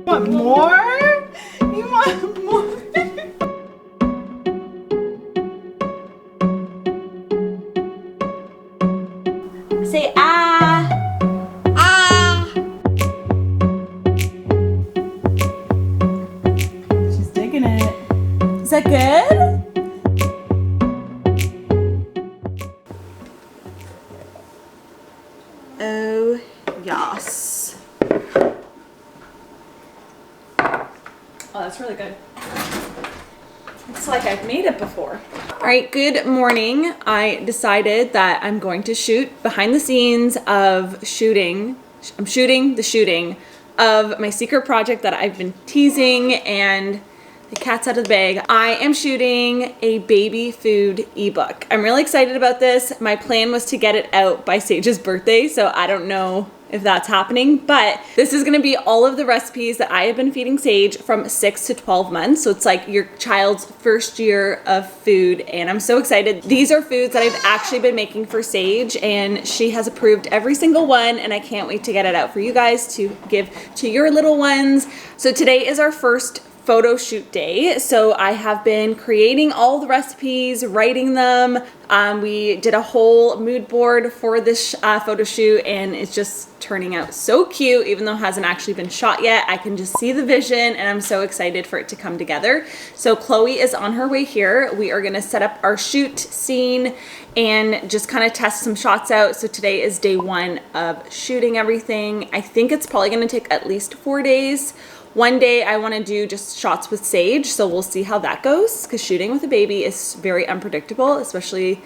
Want more? You want more? Say ah. Ah. She's digging it. Is that good? Oh, yes. Oh, that's really good. It's like I've made it before. All right, good morning. I decided that I'm going to shoot behind the scenes of shooting. I'm shooting the shooting of my secret project that I've been teasing, and the cat's out of the bag. I am shooting a baby food ebook. I'm really excited about this. My plan was to get it out by Sage's birthday, so I don't know if that's happening, but this is gonna be all of the recipes that I have been feeding Sage from 6 to 12 months. So it's like your child's first year of food, and I'm so excited. These are foods that I've actually been making for Sage, and she has approved every single one, and I can't wait to get it out for you guys to give to your little ones. So today is our first photo shoot day. So I have been creating all the recipes, writing them. We did a whole mood board for this photo shoot, and it's just turning out so cute. Even though it hasn't actually been shot yet, I can just see the vision, and I'm so excited for it to come together. So Chloe is on her way here. We are gonna set up our shoot scene and just kind of test some shots out. So today is day one of shooting everything. I think it's probably gonna take at least 4 days. One day I want to do just shots with Sage, so we'll see how that goes, because shooting with a baby is very unpredictable, especially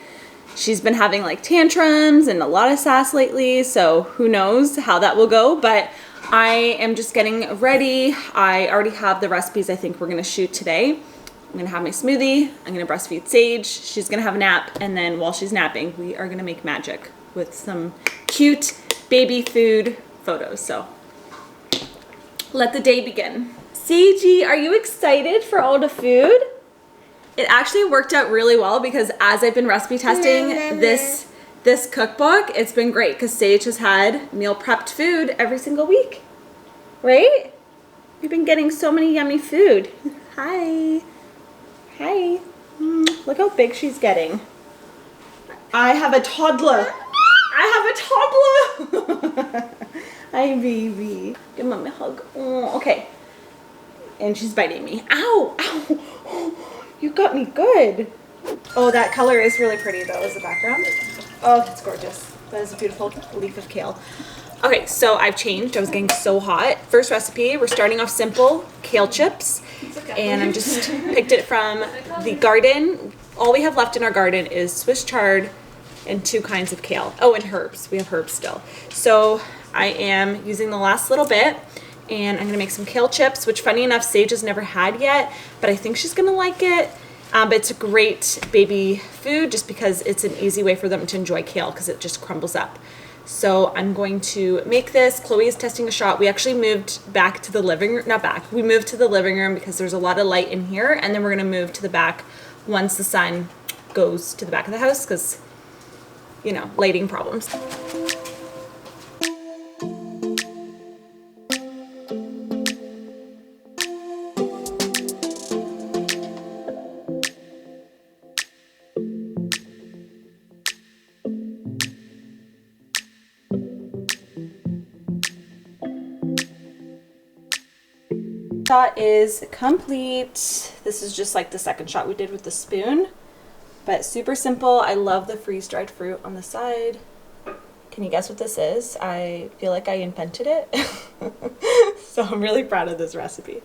she's been having like tantrums and a lot of sass lately, so who knows how that will go. But I am just getting ready. I already have the recipes I think we're going to shoot today. I'm going to have my smoothie, I'm going to breastfeed Sage, she's going to have a nap, and then while she's napping we are going to make magic with some cute baby food photos. So let the day begin. Sagey, are you excited for all the food? It actually worked out really well, because as I've been recipe testing this cookbook, it's been great because Sage has had meal prepped food every single week, right? We've been getting so many yummy food. Hi. Hi. Look how big she's getting. I have a toddler. I have a toddler. Hi, baby. Give mommy a hug. Oh, okay. And she's biting me. Ow! Ow! Oh, you got me good. Oh, that color is really pretty, though, as the background. Oh, it's gorgeous. That is a beautiful leaf of kale. Okay, so I've changed. I was getting so hot. First recipe, we're starting off simple, kale chips. And I just picked it from the garden. All we have left in our garden is Swiss chard and 2 kinds of kale. Oh, and herbs. We have herbs still. So I am using the last little bit, and I'm gonna make some kale chips, which funny enough, Sage has never had yet, but I think she's gonna like it. But it's a great baby food just because it's an easy way for them to enjoy kale because it just crumbles up. So I'm going to make this. Chloe is testing a shot. We actually moved back to the living room, not back, we moved to the living room because there's a lot of light in here, and then we're gonna move to the back once the sun goes to the back of the house because, you know, lighting problems. Shot is complete. This is just like the second shot we did with the spoon, but super simple. I love the freeze-dried fruit on the side. Can you guess what this is? I feel like I invented it. So I'm really proud of this recipe.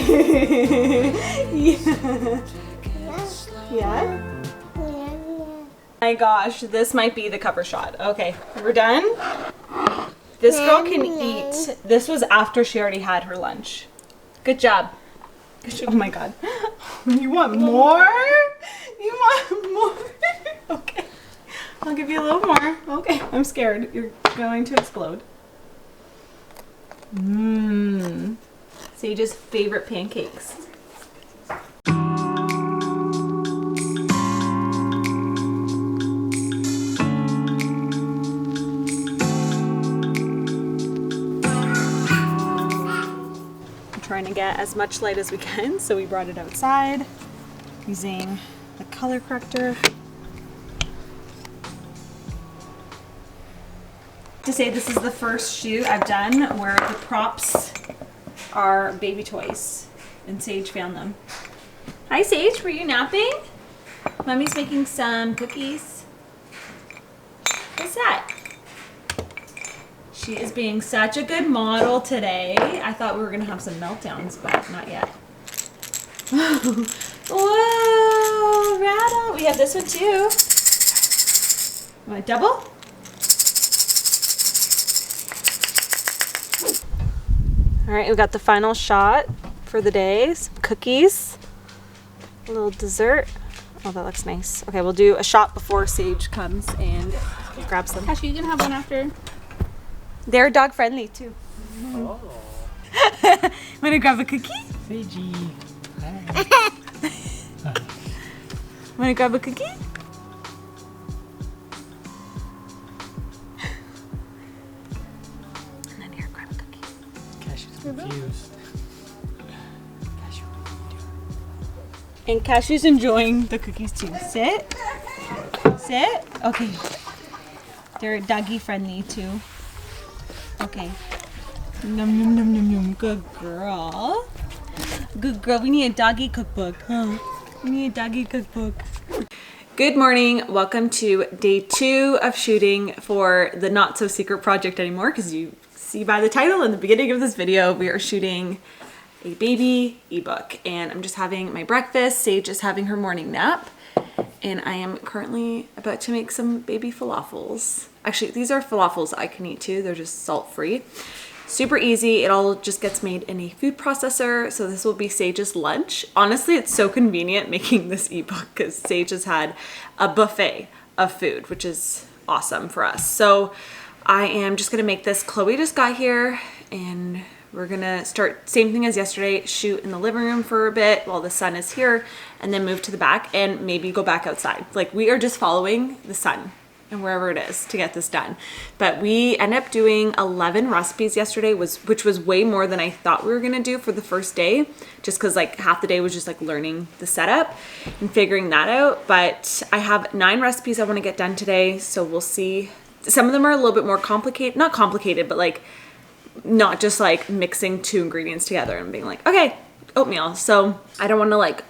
Yeah. Yeah? My gosh, this might be the cover shot. Okay, we're done. This girl can eat. This was after she already had her lunch. Good job. Oh my God. You want more? You want more? Okay. I'll give you a little more. Okay, I'm scared. You're going to explode. Sage's favorite pancakes. Trying to get as much light as we can, so we brought it outside using the color corrector. To say this is the first shoot I've done where the props are baby toys, and Sage found them. Hi Sage, were you napping? Mommy's making some cookies. What's that? She is being such a good model today. I thought we were gonna have some meltdowns, but not yet. Whoa, rattle. We have this one too. Want a double? All right, we got the final shot for the day. Some cookies, a little dessert. Oh, that looks nice. Okay, we'll do a shot before Sage comes and grabs them. Actually, you can have one after. They're dog friendly too. Oh. Want to grab a cookie? Sagey. Want to grab a cookie? And then here, grab a cookie. Cashew's confused. Cashew. And Cashew's enjoying the cookies too. Sit. Sit. Okay. They're doggy friendly too. Okay. Num num num num num. Good girl. Good girl. We need a doggy cookbook, huh? We need a doggy cookbook. Good morning. Welcome to day 2 of shooting for the Not So Secret project anymore, because you see by the title in the beginning of this video, we are shooting a baby ebook, and I'm just having my breakfast. Sage is having her morning nap, and I am currently about to make some baby falafels. Actually, these are falafels I can eat too. They're just salt-free. Super easy. It all just gets made in a food processor. So this will be Sage's lunch. Honestly, it's so convenient making this ebook because Sage has had a buffet of food, which is awesome for us. So I am just gonna make this. Chloe just got here and we're gonna start, same thing as yesterday, shoot in the living room for a bit while the sun is here, and then move to the back and maybe go back outside. Like, we are just following the sun and wherever it is to get this done. But we ended up doing 11 recipes yesterday, which was way more than I thought we were gonna do for the first day, just because like half the day was just like learning the setup and figuring that out. But I have 9 recipes I wanna get done today, so we'll see. Some of them are a little bit more complicated, not complicated, but like not just like mixing 2 ingredients together and being like, okay, oatmeal. So I don't wanna like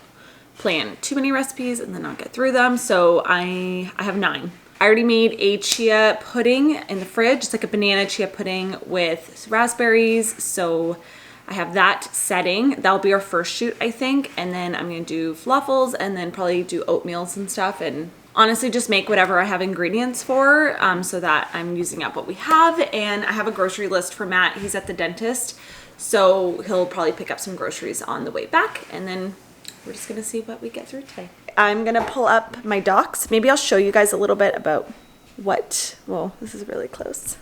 plan too many recipes and then not get through them. So I have 9. I already made a chia pudding in the fridge. It's like a banana chia pudding with raspberries. So I have that setting. That'll be our first shoot, I think. And then I'm gonna do falafels and then probably do oatmeals and stuff. And honestly, just make whatever I have ingredients for so that I'm using up what we have. And I have a grocery list for Matt. He's at the dentist. So he'll probably pick up some groceries on the way back. And then we're just gonna see what we get through today. I'm gonna pull up my docs. Maybe I'll show you guys a little bit about well, this is really close.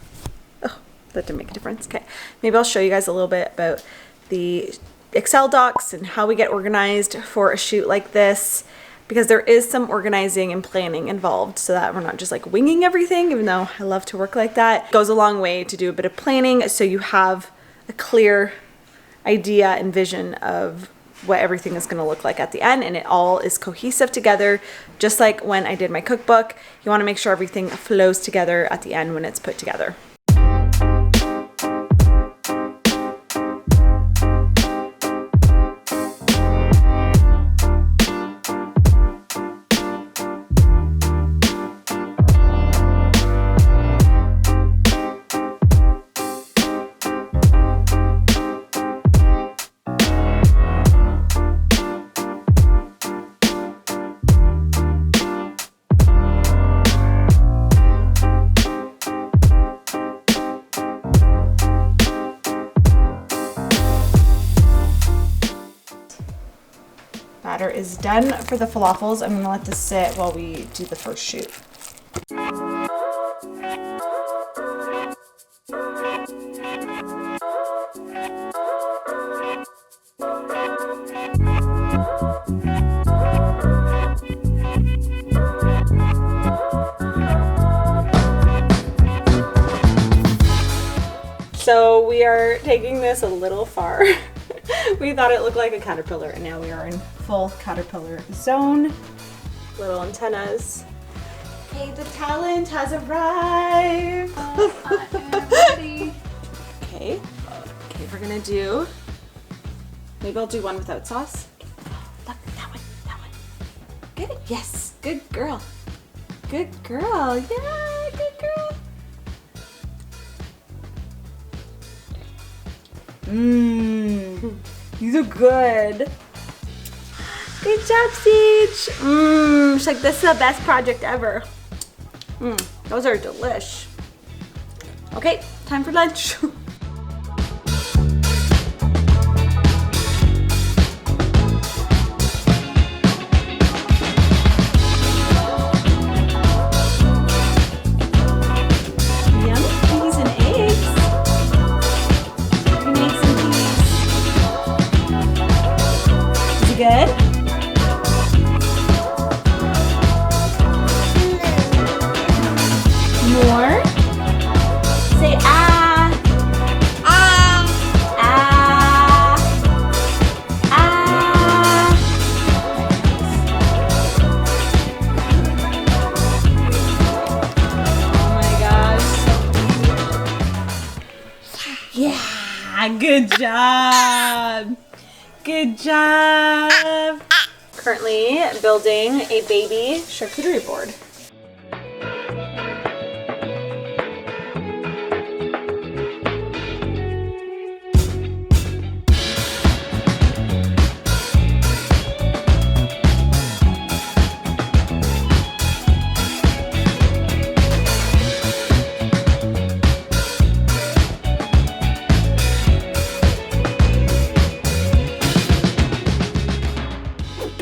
Oh, that didn't make a difference. Okay, maybe I'll show you guys a little bit about the Excel docs and how we get organized for a shoot like this, because there is some organizing and planning involved so that we're not just like winging everything, even though I love to work like that. It goes a long way to do a bit of planning so you have a clear idea and vision of what everything is going to look like at the end, and it all is cohesive together. Just like when I did my cookbook, you want to make sure everything flows together at the end when it's put together. Batter is done for the falafels. I'm gonna let this sit while we do the first shoot. So we are taking this a little far. We thought it looked like a caterpillar, and now we are in full caterpillar zone. Little antennas. Okay, the talent has arrived. I am ready. Okay, we're gonna do, maybe I'll do one without sauce. Look, that one. Get it? Yes, good girl. Good girl, yeah, good girl. These are good. Good job, Sage. She's like, this is the best project ever. Those are delish. Okay, time for lunch. Good? More? Say ah. Ah. Ah. Ah. Oh my gosh. Yeah, good job. Good job! Currently building a baby charcuterie board.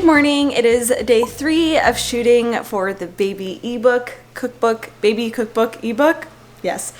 Morning. It is day 3 of shooting for the baby baby cookbook ebook. Yes.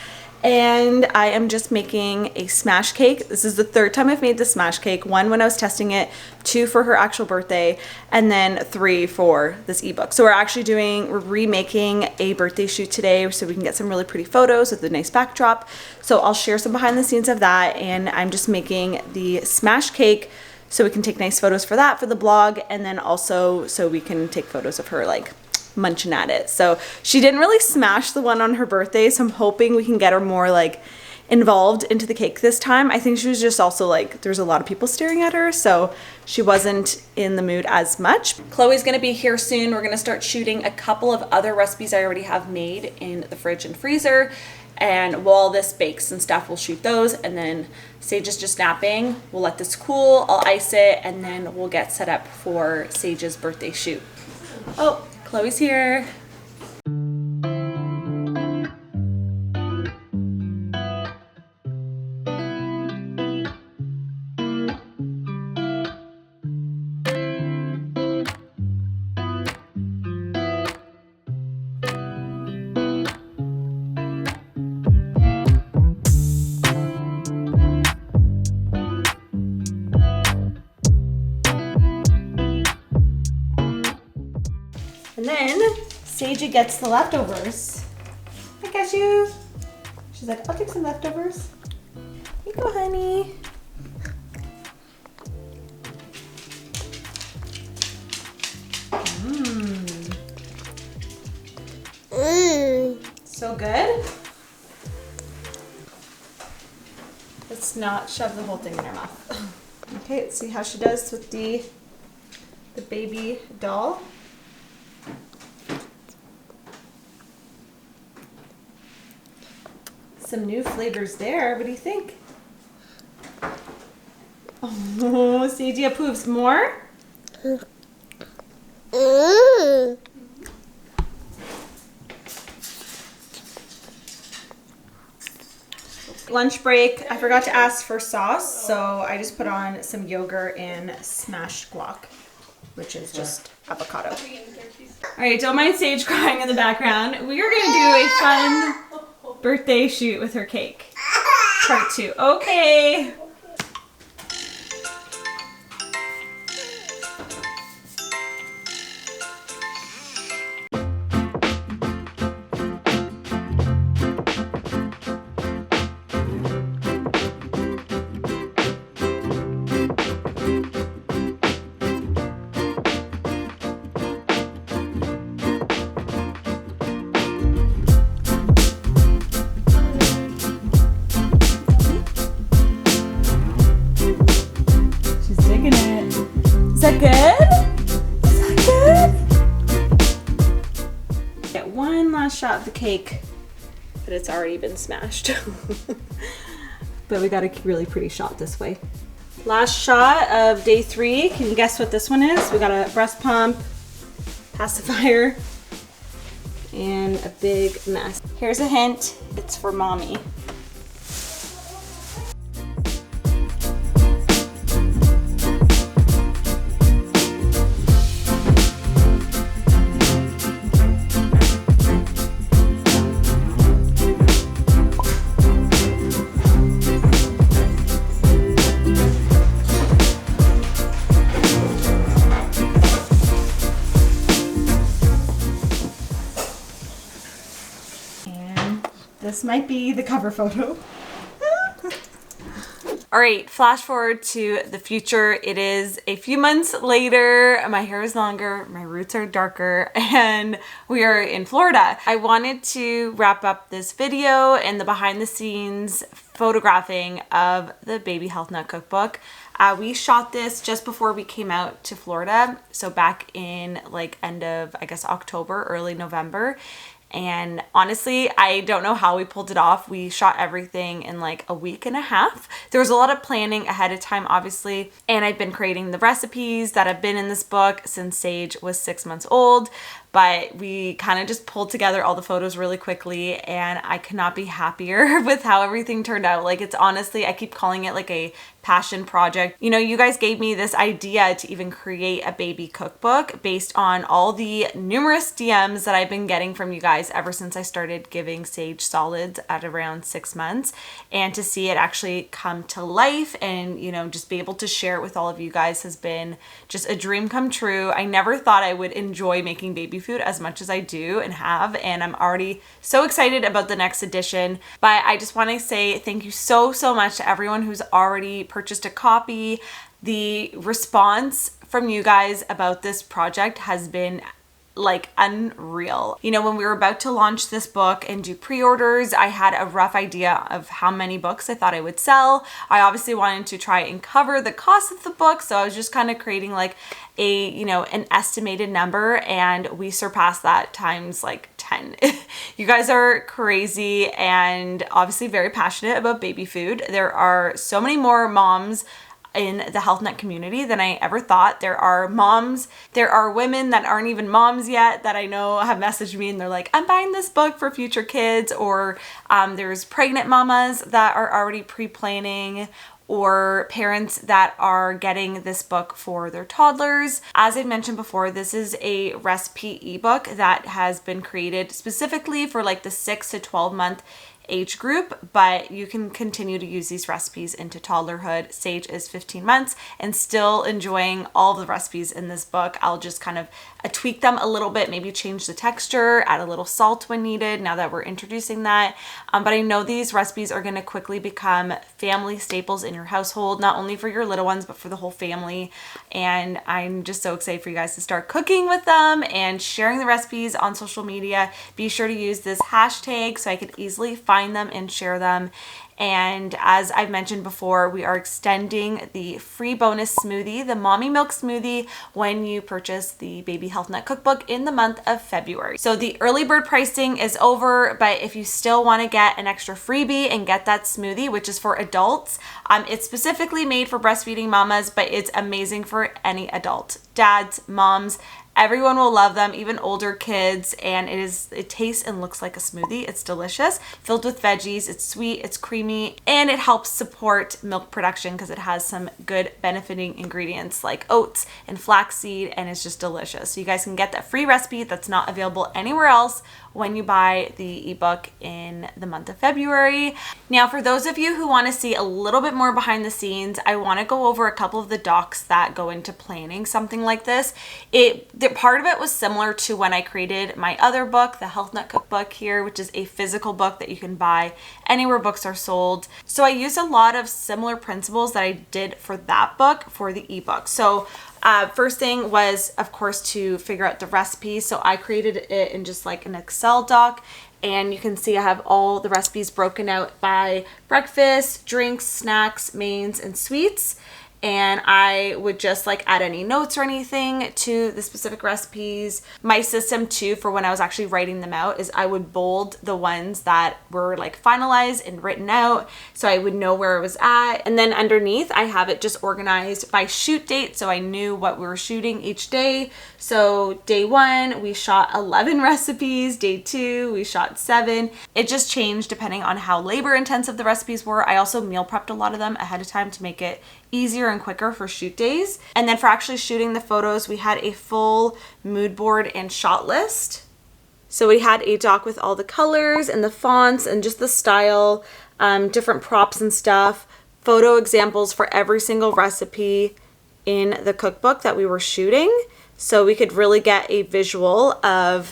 And I am just making a smash cake. This is the 3rd time I've made the smash cake. 1 when I was testing it, 2 for her actual birthday, and then 3 for this ebook. So we're remaking a birthday shoot today so we can get some really pretty photos with a nice backdrop. So I'll share some behind the scenes of that, and I'm just making the smash cake so we can take nice photos for that for the blog, and then also so we can take photos of her like munching at it. So she didn't really smash the one on her birthday, so I'm hoping we can get her more like involved into the cake this time. I think she was just also like, there's a lot of people staring at her, so she wasn't in the mood as much. Chloe's gonna be here soon. We're gonna start shooting a couple of other recipes I already have made in the fridge and freezer. And while this bakes and stuff, we'll shoot those, and then Sage is just napping. We'll let this cool, I'll ice it, and then we'll get set up for Sage's birthday shoot. Oh, Chloe's here. And then Sage gets the leftovers. Hi, Cashew. She's like, I'll take some leftovers. Here you go, honey. So good. Let's not shove the whole thing in her mouth. Okay, let's see how she does with the baby doll. Some new flavors there. What do you think? Oh, Sage approves. More? Lunch break. I forgot to ask for sauce, so I just put on some yogurt and smashed guac. which is just avocado. All right, don't mind Sage crying in the background. We are gonna do a fun birthday shoot with her cake. Part 2. Okay. Is that good? Is that good? Get one last shot of the cake, but it's already been smashed. But we got a really pretty shot this way. Last shot of day 3. Can you guess what this one is? We got a breast pump, pacifier, and a big mess. Here's a hint. It's for mommy. This might be the cover photo. All right, flash forward to the future. It is a few months later. My hair is longer, my roots are darker, and we are in Florida. I wanted to wrap up this video and the behind the scenes photographing of the Baby HealthNut Cookbook. We shot this just before we came out to Florida. So back in like end of, I guess, October, early November. And honestly, I don't know how we pulled it off. We shot everything in like a week and a half. There was a lot of planning ahead of time, obviously. And I've been creating the recipes that have been in this book since Sage was 6 months old. But we kind of just pulled together all the photos really quickly, and I could not be happier with how everything turned out. Like, it's honestly, I keep calling it like a passion project. You know, you guys gave me this idea to even create a baby cookbook based on all the numerous DMs that I've been getting from you guys ever since I started giving Sage solids at around 6 months. And to see it actually come to life and, you know, just be able to share it with all of you guys has been just a dream come true. I never thought I would enjoy making baby food as much as I do and have, and I'm already so excited about the next edition. But I just want to say thank you so much to everyone who's already purchased a copy. The response from you guys about this project has been like unreal. You know, when we were about to launch this book and do pre-orders, I had a rough idea of how many books I thought I would sell. I obviously wanted to try and cover the cost of the book, so I was just kind of creating like a, you know, an estimated number, and we surpassed that times like 10. You guys are crazy and obviously very passionate about baby food. There are so many more moms in the HealthNut community than I ever thought. There are moms, there are women that aren't even moms yet that I know have messaged me and they're like, I'm buying this book for future kids, or there's pregnant mamas that are already pre-planning, or parents that are getting this book for their toddlers. As I mentioned before, this is a recipe ebook that has been created specifically for like the 6 to 12 month age group, but you can continue to use these recipes into toddlerhood. Sage is 15 months and still enjoying all the recipes in this book. I'll just kind of tweak them a little bit, maybe change the texture, add a little salt when needed now that we're introducing that. But I know these recipes are going to quickly become family staples in your household, not only for your little ones, but for the whole family. And I'm just so excited for you guys to start cooking with them and sharing the recipes on social media. Be sure to use this hashtag so I could easily find them and share them. And as I've mentioned before, we are extending the free bonus smoothie, the Mommy Milk Smoothie, when you purchase the Baby HealthNut Cookbook in the month of February. So the early bird pricing is over, but if you still want to get an extra freebie and get that smoothie, which is for adults, it's specifically made for breastfeeding mamas, but it's amazing for any adult, dads, moms, Everyone will love them, even older kids, and it tastes and looks like a smoothie. It's delicious, filled with veggies. It's sweet, it's creamy, and it helps support milk production because it has some good benefiting ingredients like oats and flaxseed, and it's just delicious. So you guys can get that free recipe that's not available anywhere else when you buy the ebook in the month of February. Now, for those of you who want to see a little bit more behind the scenes, I want to go over a couple of the docs that go into planning something like this. The part of it was similar to when I created my other book, the HealthNut Cookbook here, which is a physical book that you can buy anywhere books are sold. So I used a lot of similar principles that I did for that book for the ebook. So first thing was, of course, to figure out the recipe. So I created it in just like an Excel doc, and you can see I have all the recipes broken out by breakfast, drinks, snacks, mains, and sweets. And I would just like add any notes or anything to the specific recipes. My system too, for when I was actually writing them out, is I would bold the ones that were like finalized and written out so I would know where it was at. And then underneath I have it just organized by shoot date, so I knew what we were shooting each day. So day 1 we shot 11 recipes, day 2 we shot 7. It just changed depending on how labor intensive the recipes were. I also meal prepped a lot of them ahead of time to make it easier and quicker for shoot days. And then for actually shooting the photos, we had a full mood board and shot list. So we had a doc with all the colors and the fonts and just the style, different props and stuff, photo examples for every single recipe in the cookbook that we were shooting, so we could really get a visual of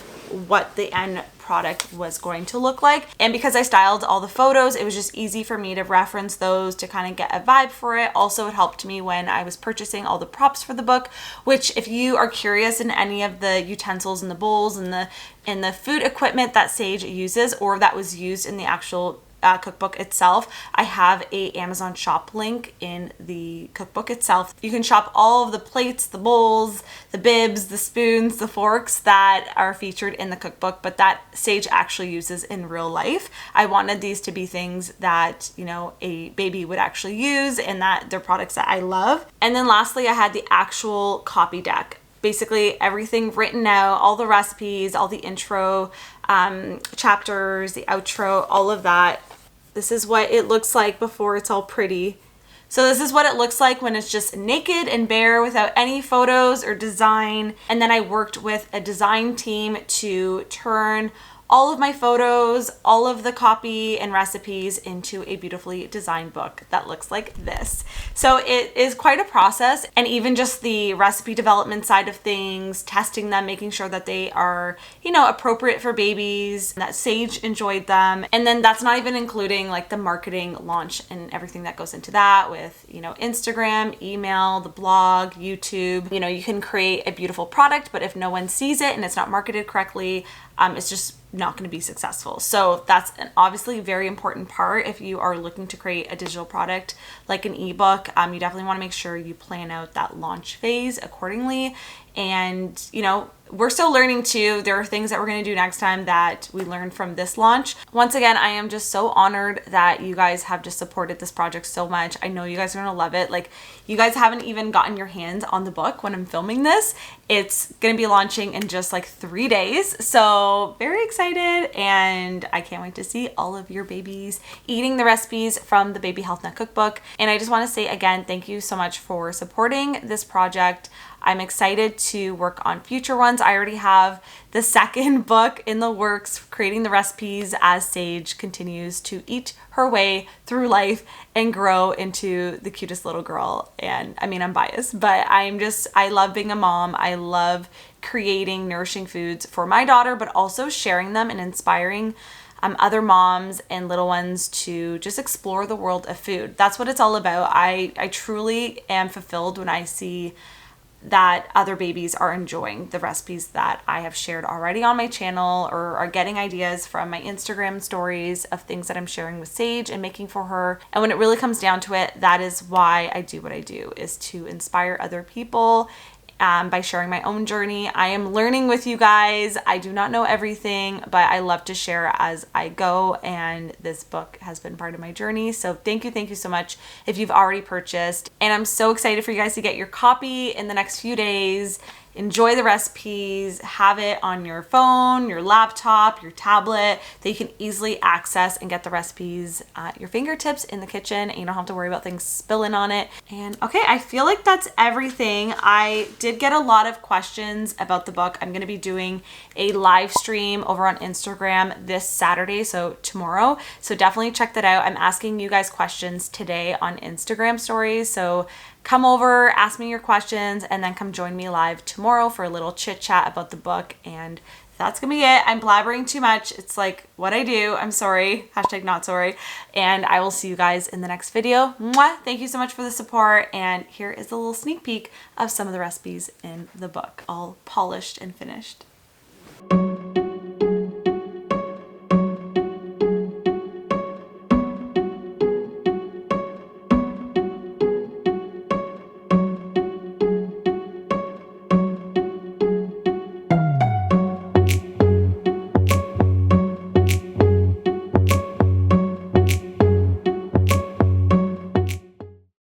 what the end product was going to look like. And because I styled all the photos, it was just easy for me to reference those to kind of get a vibe for it. Also, it helped me when I was purchasing all the props for the book, which if you are curious in any of the utensils and the bowls and the food equipment that Sage uses, or that was used in the actual cookbook itself, I have a Amazon shop link in the cookbook itself. You can shop all of the plates, the bowls, the bibs, the spoons, the forks that are featured in the cookbook, but that Sage actually uses in real life. I wanted these to be things that, you know, a baby would actually use, and that they're products that I love. And then lastly, I had the actual copy deck. Basically everything written out, all the recipes, all the intro chapters, the outro, all of that. This is what it looks like before it's all pretty. So this is what it looks like when it's just naked and bare without any photos or design. And then I worked with a design team to turn all of my photos, all of the copy and recipes into a beautifully designed book that looks like this. So it is quite a process, and even just the recipe development side of things, testing them, making sure that they are, you know, appropriate for babies, that Sage enjoyed them. And then that's not even including like the marketing launch and everything that goes into that with, you know, Instagram, email, the blog, YouTube. You know, you can create a beautiful product, but if no one sees it and it's not marketed correctly, it's just not going to be successful. So that's an obviously very important part. If you are looking to create a digital product like an ebook, you definitely want to make sure you plan out that launch phase accordingly. And, you know, we're still learning too. There are things that we're going to do next time that we learned from this launch. Once again, I am just so honored that you guys have just supported this project so much. I know you guys are going to love it. Like, you guys haven't even gotten your hands on the book when I'm filming this. It's going to be launching in just like 3 days. So very excited, and I can't wait to see all of your babies eating the recipes from the Baby HealthNut Cookbook. And I just want to say again, thank you so much for supporting this project. I'm excited to work on future ones. I already have the second book in the works, creating the recipes as Sage continues to eat her way through life and grow into the cutest little girl. And I mean, I'm biased, but I love being a mom. I love creating nourishing foods for my daughter, but also sharing them and inspiring other moms and little ones to just explore the world of food. That's what it's all about. I truly am fulfilled when I see that other babies are enjoying the recipes that I have shared already on my channel, or are getting ideas from my Instagram stories of things that I'm sharing with Sage and making for her. And when it really comes down to it, that is why I do what I do, is to inspire other people by sharing my own journey. I am learning with you guys. I do not know everything, but I love to share as I go, and this book has been part of my journey. So thank you so much if you've already purchased. And I'm so excited for you guys to get your copy in the next few days. enjoy the recipes, have it on your phone, your laptop, your tablet, that you can easily access and get the recipes at your fingertips in the kitchen, and you don't have to worry about things spilling on it. And okay, I feel like that's everything. I did get a lot of questions about the book. I'm going to be doing a live stream over on Instagram this Saturday, so tomorrow. So definitely check that out. I'm asking you guys questions today on Instagram stories. So come over, ask me your questions, and then come join me live tomorrow for a little chit chat about the book. And that's gonna be it. I'm blabbering too much. It's like what I do. I'm sorry. Hashtag not sorry. And I will see you guys in the next video. Mwah! Thank you so much for the support. And here is a little sneak peek of some of the recipes in the book, all polished and finished.